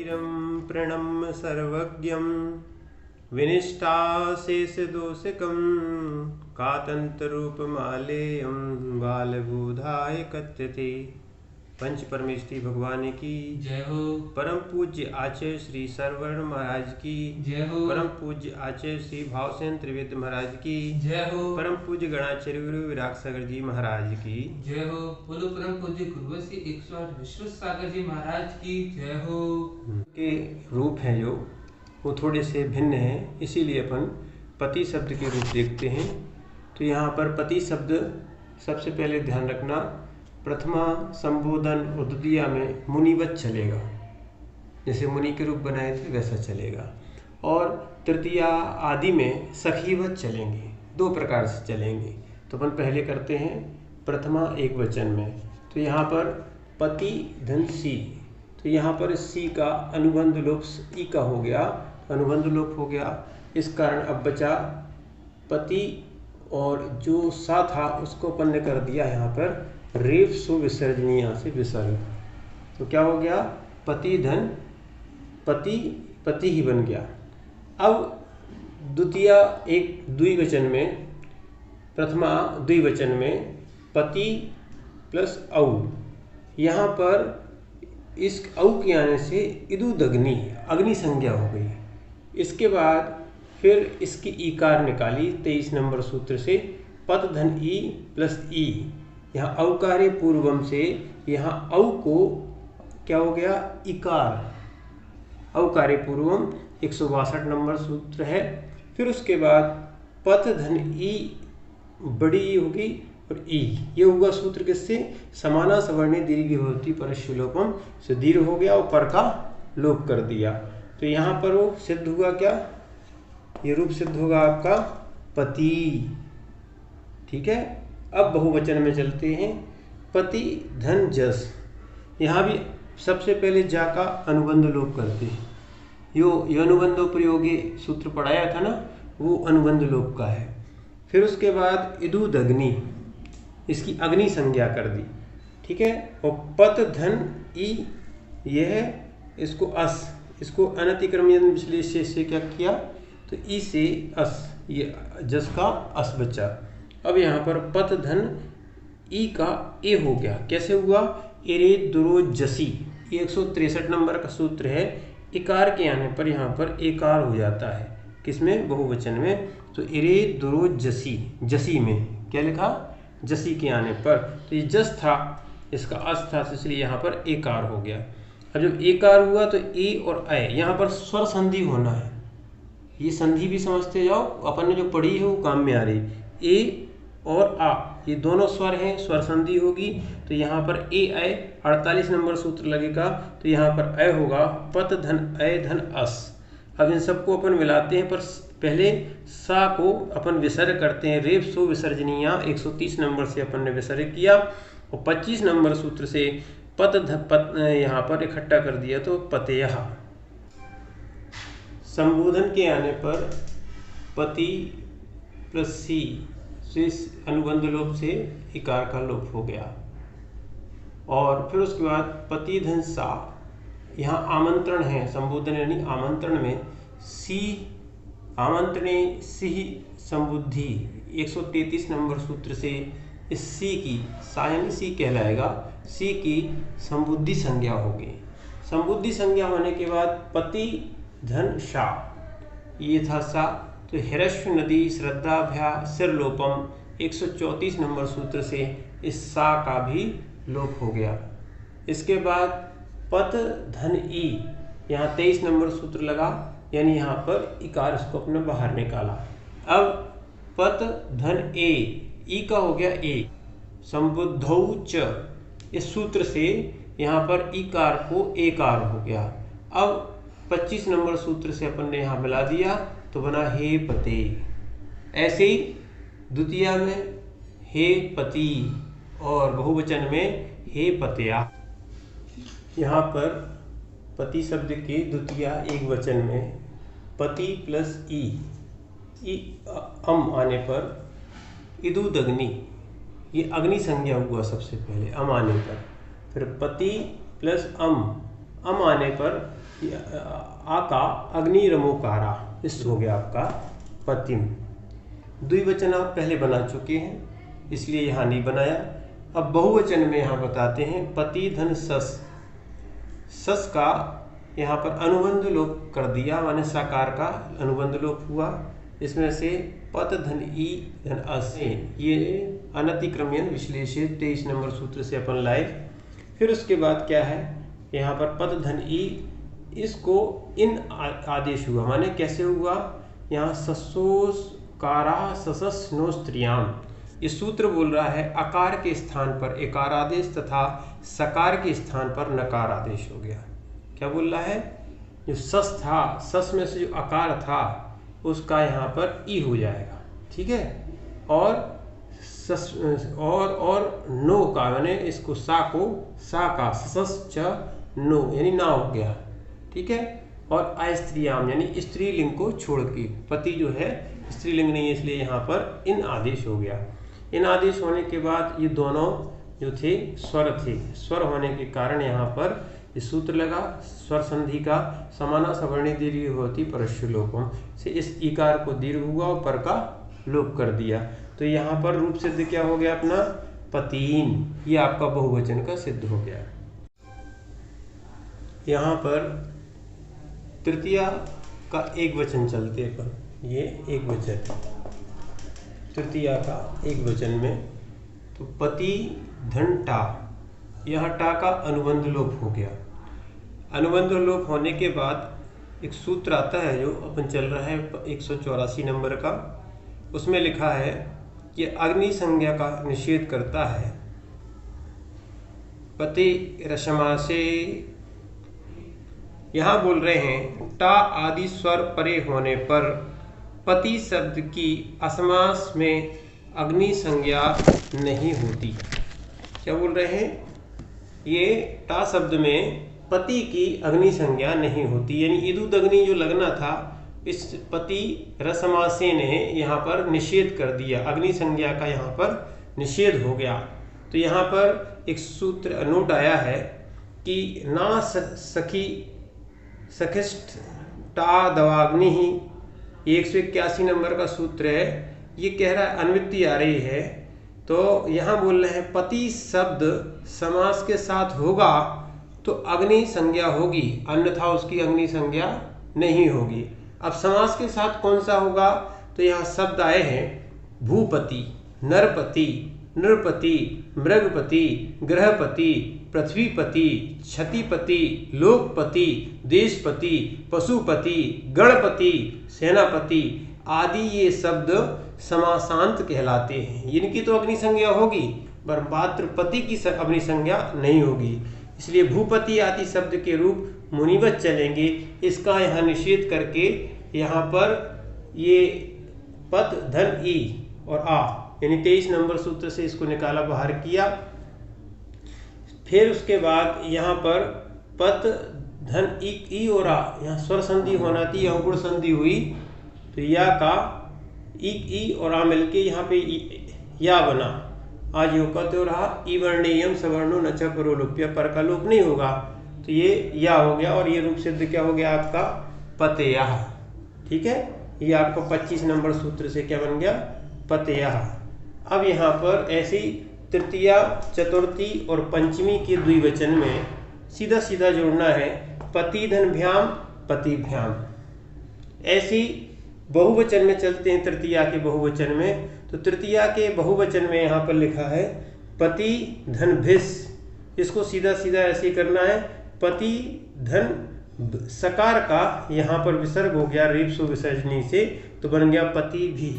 शरीरं प्रणम्य सर्वज्ञं विनिष्टाशेषदोषकं कातंतरूपमालेयं बालबोधाय कथ्यते। पंच परमेष्ठी भगवान की जय हो। परम पूज्य आचार्य श्री सरवर्ण महाराज की जय हो। परम पूज्य आचार्य श्री भावसेन त्रिवेद महाराज की जय हो। परम पूज्य गणाचार्य गुरु विराग सागर जी महाराज की जय हो। बोलो परम पूज्य गुरु श्री 108 विश्व सागर जी महाराज की जय हो। के रूप हैं जो वो थोड़े से भिन्न हैं, इसीलिए अपन पति शब्द के रूप देखते हैं। तो यहाँ पर पति शब्द सबसे पहले ध्यान रखना, प्रथमा संबोधन और द्वितीया में मुनिवत चलेगा, जैसे मुनि के रूप बनाए थे वैसा चलेगा, और तृतीया आदि में सखीवत चलेंगे, दो प्रकार से चलेंगे। तो अपन पहले करते हैं प्रथमा एक वचन में। तो यहाँ पर पति धन सी, तो यहाँ पर सी का अनुबंध लोप ई का हो गया, अनुबंध लोप हो गया। इस कारण अब बचा पति, और जो सा था उसको अपन ने कर दिया यहाँ पर रेफ सु विसर्जनीय से विसर्ग। तो क्या हो गया, पति धन पति, पति ही बन गया। अब द्वितीय एक द्विवचन में, प्रथमा द्विवचन में पति प्लस औ, यहाँ पर इस औ के आने से इदुदग्नि अग्नि संज्ञा हो गई। इसके बाद फिर इसकी ईकार निकाली 23 नंबर सूत्र से, पत धन ई प्लस ई, यहाँ औकारे पूर्वम से यहाँ औ को क्या हो गया, इकार, औकारे पूर्वम 162 नंबर सूत्र है। फिर उसके बाद पत धन ई बड़ी होगी और ई, ये होगा सूत्र किससे, समाना सवर्णे दीर्घ भवति परस्योलोपम से दीर्घ हो गया और पर का लोप कर दिया। तो यहाँ पर वो सिद्ध हुआ क्या, ये रूप सिद्ध होगा आपका पति। ठीक है, अब बहुवचन में चलते हैं। पति धन जस, यहाँ भी सबसे पहले जा का अनुबंध लोप करते हैं। यो अनुबंधो प्रयोगी सूत्र पढ़ाया था ना, वो अनुबंध लोप का है। फिर उसके बाद इदुदग्नि, इसकी अग्नि संज्ञा कर दी। ठीक है, और पत धन ई, यह इसको अस, इसको अनतिक्रमण विश्लेषण से क्या किया, तो ई से अस, ये जस का अस बचा। अब यहाँ पर पत धन ई का ए हो गया, कैसे हुआ, एरे दुरो जसी, ये 163 नंबर का सूत्र है। इकार के आने पर यहाँ पर एकार हो जाता है, किसमें, बहुवचन में। तो एरे दुरो जसी, जसी में क्या लिखा, जसी के आने पर, तो ये जस था, इसका अस था, इसलिए यहाँ पर एकार हो गया। अब जब एकार हुआ तो ए और ऐ, यहाँ पर स्वर संधि होना है। ये संधि भी समझते जाओ, अपन ने जो पढ़ी है वो काम में आ रही। ए और आ, ये दोनों स्वर हैं, स्वर संधि होगी। तो यहाँ पर ए ऐ 48 नंबर सूत्र लगेगा, तो यहाँ पर ऐ होगा पत धन ऐ धन अस। अब इन सबको अपन मिलाते हैं, पर पहले सा को अपन विसर्ग करते हैं, रेफ सो विसर्जनीय 130 नंबर से अपन ने विसर्ग किया, और 25 नंबर सूत्र से पत यहाँ पर इकट्ठा कर दिया, तो पतयः। संबोधन के आने पर पति प्लस सी, इस अनुबंध लोप से इकार का लोप हो गया। और फिर उसके बाद पति धन सा, यहाँ आमंत्रण है, संबोधन यानी आमंत्रण में सी, आमंत्रणे सी संबुद्धि 133 नंबर सूत्र से इस सी की, सा यानी सी कहलाएगा, सी की संबुद्धि संज्ञा होगी। संबुद्धि संज्ञा होने के बाद पति धन शा, ये था सा, तो हिरस्व नदी श्रद्धाभ्या सिरलोपम 134 नंबर सूत्र से इस सा का भी लोप हो गया। इसके बाद पत धन ई, यहाँ 23 नंबर सूत्र लगा, यानी यहाँ पर इकार इसको अपने बाहर निकाला। अब पत धन ए, ई का हो गया ए, संबुद्धौ च, इस सूत्र से यहाँ पर इकार को एकार हो गया। अब 25 नंबर सूत्र से अपन ने यहाँ मिला दिया, तो बना हे पते। ऐसे ही द्वितीया में हे पति और बहुवचन में हे पतया। यहाँ पर पति शब्द के द्वितीया एक वचन में पति प्लस ई, अम आने पर इदुदग्नि, ये अग्नि संज्ञा हुआ सबसे पहले अम आने पर। फिर पति प्लस अम आने पर आ का अग्निरमोकारा, इस हो गया आपका पतिम। द्विवचन आप पहले बना चुके हैं इसलिए यहाँ नहीं बनाया। अब बहुवचन में यहाँ बताते हैं पति धन सस। सस का यहाँ पर अनुबंध लोप कर दिया, माने साकार का अनुबंध लोप हुआ। इसमें से पत धन ई धन असे, ये अनतिक्रम्यन विश्लेषित 23 नंबर सूत्र से अपन लाए। फिर उसके बाद क्या है, यहाँ पर पत धन ई, इसको इन आदेश हुआ, माने कैसे हुआ, यहाँ ससोस्कारा ससस नो स्त्रियाम। इस सूत्र बोल रहा है अकार के स्थान पर एकार आदेश तथा सकार के स्थान पर नकार आदेश हो गया। क्या बोल रहा है, जो सस था, सस में से जो आकार था उसका यहाँ पर ई हो जाएगा, ठीक है। और सस और नो का, मैंने इसको सा को सा का सस च नो यानी ना हो गया, ठीक है। और अस्त्रियाम यानी स्त्रीलिंग को छोड़ के, पति जो है स्त्रीलिंग नहीं है इसलिए यहाँ पर इन आदेश हो गया। इन आदेश होने के बाद ये दोनों जो थे स्वर थे, स्वर होने के कारण यहाँ पर इस सूत्र लगा स्वर संधि का समाना सवर्णी दीर्घ होती परस्यु लोपम से इस इकार को दीर्घ हुआ और पर का लोप कर दिया। तो यहाँ पर रूप सिद्ध क्या हो गया अपना पतीन, ये आपका बहुवचन का सिद्ध हो गया। यहाँ पर तृतीया का एक वचन चलते पर, ये एक वचन तृतीया का एक वचन में, तो पति धन टा, यह टा का अनुबंध लोप हो गया। अनुबंध लोप होने के बाद एक सूत्र आता है जो अपन चल रहा है 184 नंबर का, उसमें लिखा है कि अग्नि संज्ञा का निषेध करता है। पति रशमा से यहाँ बोल रहे हैं टा आदि स्वर परे होने पर पति शब्द की असमास में अग्नि संज्ञा नहीं होती। क्या बोल रहे हैं, ये टा शब्द में पति की अग्नि संज्ञा नहीं होती, यानी इदुद अग्नि जो लगना था इस पति रसमासे ने यहाँ पर निषेध कर दिया, अग्नि संज्ञा का यहाँ पर निषेध हो गया। तो यहाँ पर एक सूत्र नोट आया है कि ना सखी सखिष्ठ टा दवाग्नि ही, 181 नंबर का सूत्र है। ये कह रहा है अन्विति आ रही है, तो यहाँ बोल रहे हैं पति शब्द समास के साथ होगा तो अग्नि संज्ञा होगी, अन्यथा उसकी अग्नि संज्ञा नहीं होगी। अब समास के साथ कौन सा होगा, तो यहाँ शब्द आए हैं भूपति, नरपति, नृपति, मृगपति, ग्रहपति, पृथ्वीपति, क्षतिपति, लोकपति, देशपति, पशुपति, गणपति, सेनापति आदि ये शब्द समासांत कहलाते हैं। इनकी तो अग्नि संज्ञा होगी पर मात्र पति की अग्नि संज्ञा नहीं होगी, इसलिए भूपति आदि शब्द के रूप मुनिवत चलेंगे। इसका यहाँ निषेध करके यहाँ पर ये पद धन ई और आ यानी 23 नंबर सूत्र से इसको निकाला, बाहर किया। फिर उसके बाद यहाँ पर पत धन ई और आ, यहाँ स्वर संधि होना थी, यहाँ गुण संधि हुई, तो या का ई और आ मिलके यहाँ पे या बना, आज यो कहते हो रहा ई वर्णेयम सवर्णो न च परो लोप्य, पर का लोप नहीं होगा, तो ये या हो गया और ये रूप सिद्ध क्या हो गया आपका पतयः, ठीक है। ये आपको 25 नंबर सूत्र से क्या बन गया पतयः। अब यहाँ पर ऐसी तृतीया चतुर्थी और पंचमी के द्विवचन में सीधा सीधा जोड़ना है पति धन भ्याम पतिभ्याम। ऐसी बहुवचन में चलते हैं तृतीया के बहुवचन में, तो तृतीया के बहुवचन में यहाँ पर लिखा है पति धन भिस, इसको सीधा सीधा ऐसे करना है पति धन सकार का यहाँ पर विसर्ग हो गया रेप सो विसर्जनी से, तो बन गया पति भी।